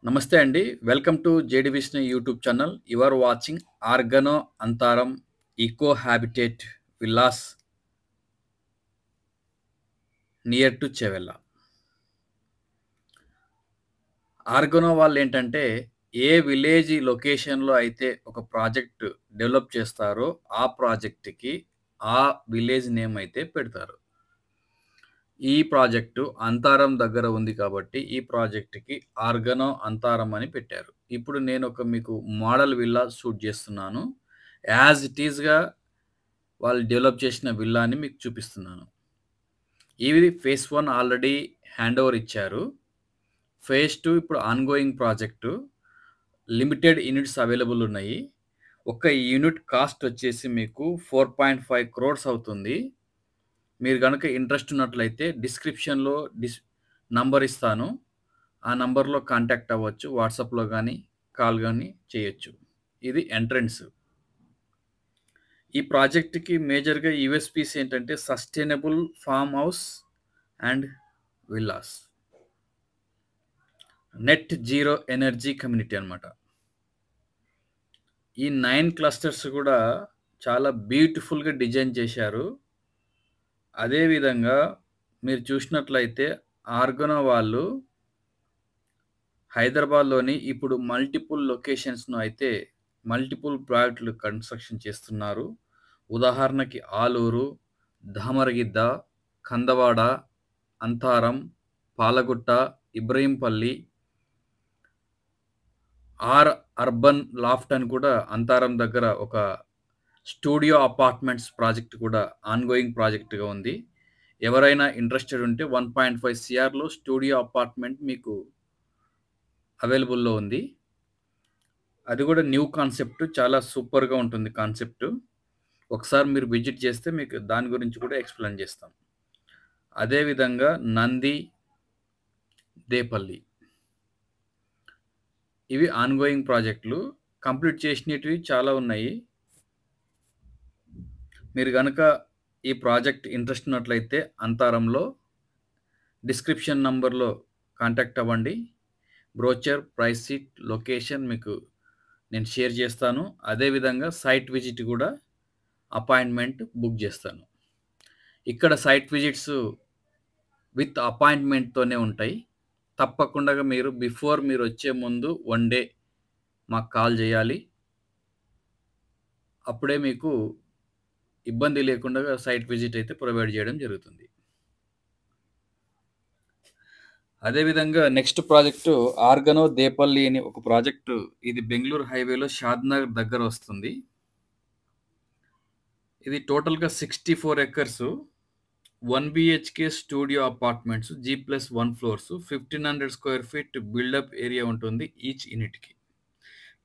నమస్తే అండి. Welcome to JD Vishnu YouTube channel. You are watching Organo Antharam eco habitat villas near to Chevella. Organo వాళ్ళేంటంటే a village లొకేషన్‌లో అయితే ఒక ప్రాజెక్ట్ డెవలప్ చేస్తారో ఆ ప్రాజెక్ట్‌కి ఆ విలేజ్ నేమ్ అయితే పెడతారు. ఈ ప్రాజెక్టు అంతారం దగ్గర ఉంది కాబట్టి ఈ ప్రాజెక్ట్‌కి ఆర్గనో అంతారం అని పెట్టారు. ఇప్పుడు నేనొక మీకు మోడల్ విల్లా షూట్ చేస్తున్నాను. యాజ్ ఇట్ ఈస్‌గా వాళ్ళు డెవలప్ చేసిన విల్లాని మీకు చూపిస్తున్నాను. ఇది ఫేజ్ 1 ఆల్రెడీ హ్యాండ్ ఓవర్ ఇచ్చారు. ఫేజ్ 2 ఇప్పుడు ongoing project. Limited units available ఉన్నాయి. ఒక్క యూనిట్ కాస్ట్ వచ్చేసి మీకు 4.5 క్రోర్స్ అవుతుంది. మీరు గనుక ఇంట్రెస్ట్ ఉన్నట్లయితే డిస్క్రిప్షన్‌లో నంబర్ ఇస్తాను. ఆ నంబర్‌లో కాంటాక్ట్ అవ్వచ్చు. వాట్సాప్‌లో గానీ, కాల్ గానీ చేయొచ్చు. ఇది ఎంట్రన్స్. ఈ ప్రాజెక్ట్‌కి మేజర్‌గా యూఎస్‌పీస్ ఏంటంటే sustainable farm house and villas. Net zero energy community అన్నమాట. ఈ 9 క్లస్టర్స్ కూడా చాలా బ్యూటిఫుల్‌గా డిజైన్ చేశారు. అదే విధంగా మీరు చూసినట్లయితే ఆర్గనో వాళ్ళు హైదరాబాద్‌లోని ఇప్పుడు మల్టిపుల్ లొకేషన్స్‌ను అయితే మల్టిపుల్ ప్రాజెక్టులు కన్‌స్ట్రక్షన్ చేస్తున్నారు. ఉదాహరణకి ఆలూరు, దామరగిద్ద, కందవాడ, అంతారం, పాలగుట్ట, ఇబ్రహీంపల్లి, అర్బన్ లాఫ్ట్ అని కూడా అంతారం దగ్గర ఒక స్టూడియో అపార్ట్మెంట్స్ ప్రాజెక్ట్ కూడా ఆన్‌గోయింగ్ ప్రాజెక్ట్‌గా ఉంది. ఎవరైనా ఇంట్రెస్టెడ్ ఉంటే 1.5 సీఆర్‌లో స్టూడియో అపార్ట్మెంట్ మీకు అవైలబుల్‌లో ఉంది. అది కూడా న్యూ కాన్సెప్ట్. చాలా సూపర్‌గా ఉంటుంది కాన్సెప్ట్. ఒకసారి మీరు విజిట్ చేస్తే మీకు దాని గురించి కూడా ఎక్స్‌ప్లెయిన్ చేస్తాం. అదే విధంగా నంది, దేపల్లి ఇవి ఆన్‌గోయింగ్ ప్రాజెక్టులు. కంప్లీట్ చేసినటివి చాలా ఉన్నాయి. మీరు గనక ఈ ప్రాజెక్ట్ ఇంట్రెస్ట్ ఉన్నట్లయితే అంతారంలో డిస్క్రిప్షన్ నంబర్‌లో కాంటాక్ట్ అవ్వండి. బ్రోచర్, ప్రైస్ షీట్, లొకేషన్ మీకు నేను షేర్ చేస్తాను. అదే విధంగా సైట్ విజిట్ కూడా అపాయింట్మెంట్ బుక్ చేస్తాను. ఇక్కడ సైట్ విజిట్స్ విత్ అపాయింట్మెంట్‌తోనే ఉంటాయి. తప్పకుండా మీరు బిఫోర్ మీరొచ్చే ముందు 1 డే మాకు కాల్ చేయాలి. అప్పుడే మీకు ఇబ్బంది లేకుండా సైట్ విజిట్ అయితే ప్రొవైడ్ చేయడం జరుగుతుంది. అదే విధంగా నెక్స్ట్ ప్రాజెక్టు ఆర్గనో దేపల్లి అని ఒక ప్రాజెక్టు. ఇది బెంగుళూరు హైవేలో షాద్‌నగర్ దగ్గర వస్తుంది. ఇది టోటల్‌గా 64 acres. 1 BHK studio apartments G+1 floors 1500 square feet built up area ఉంటుంది ఈచ్ యూనిట్‌కి.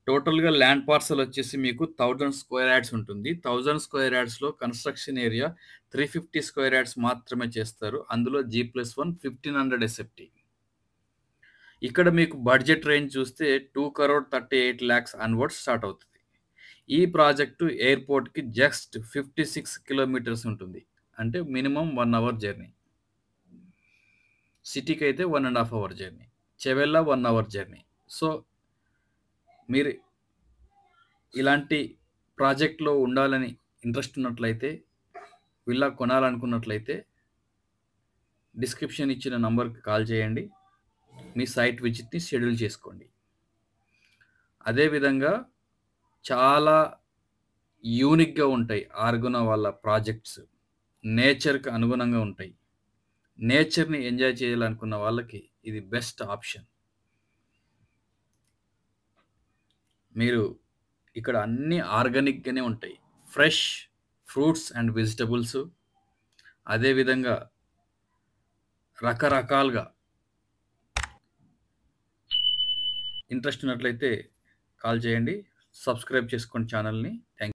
టోటల్‌గా ల్యాండ్ పార్సెల్ వచ్చేసి మీకు 1000 స్క్వేర్ యార్డ్స్ ఉంటుంది. 1000 స్క్వేర్ యార్డ్స్‌లో కన్‌స్ట్రక్షన్ ఏరియా 350 స్క్వేర్ యార్డ్స్ మాత్రమే చేస్తారు. అందులో G+1 1500 ఎస్ఎఫ్టీ. ఇక్కడ మీకు బడ్జెట్ రేంజ్ చూస్తే 2,38,00,000 అన్వర్డ్స్ స్టార్ట్ అవుతుంది. ఈ ప్రాజెక్టు ఎయిర్‌పోర్ట్‌కి జస్ట్ 56 కిలోమీటర్స్ ఉంటుంది. అంటే మినిమమ్ 1 అవర్ జర్నీ. సిటీకి అయితే 1.5 hour journey. Chevella 1 hour journey. So, మీరు ఇలాంటి ప్రాజెక్ట్‌లో ఉండాలని ఇంట్రెస్ట్ ఉన్నట్లయితే, విల్లా కొనాలనుకున్నట్లయితే డిస్క్రిప్షన్ ఇచ్చిన నంబర్‌కి కాల్ చేయండి. మీ సైట్ విజిట్‌ని షెడ్యూల్ చేసుకోండి. అదే విధంగా చాలా యూనిక్‌గా ఉంటాయి ఆర్గనో వాళ్ళ ప్రాజెక్ట్స్. నేచర్‌కి అనుగుణంగా ఉంటాయి. నేచర్‌ని ఎంజాయ్ చేయాలనుకున్న వాళ్ళకి ఇది బెస్ట్ ఆప్షన్. మీరు ఇక్కడ అన్నీ ఆర్గానిక్‌గానే ఉంటాయి. Fresh fruits and vegetables. అదే విధంగా రకరకాలుగా ఇంట్రెస్ట్ ఉన్నట్లయితే కాల్ చేయండి. సబ్స్క్రైబ్ చేసుకోండి ఛానల్‌ని. థాంక్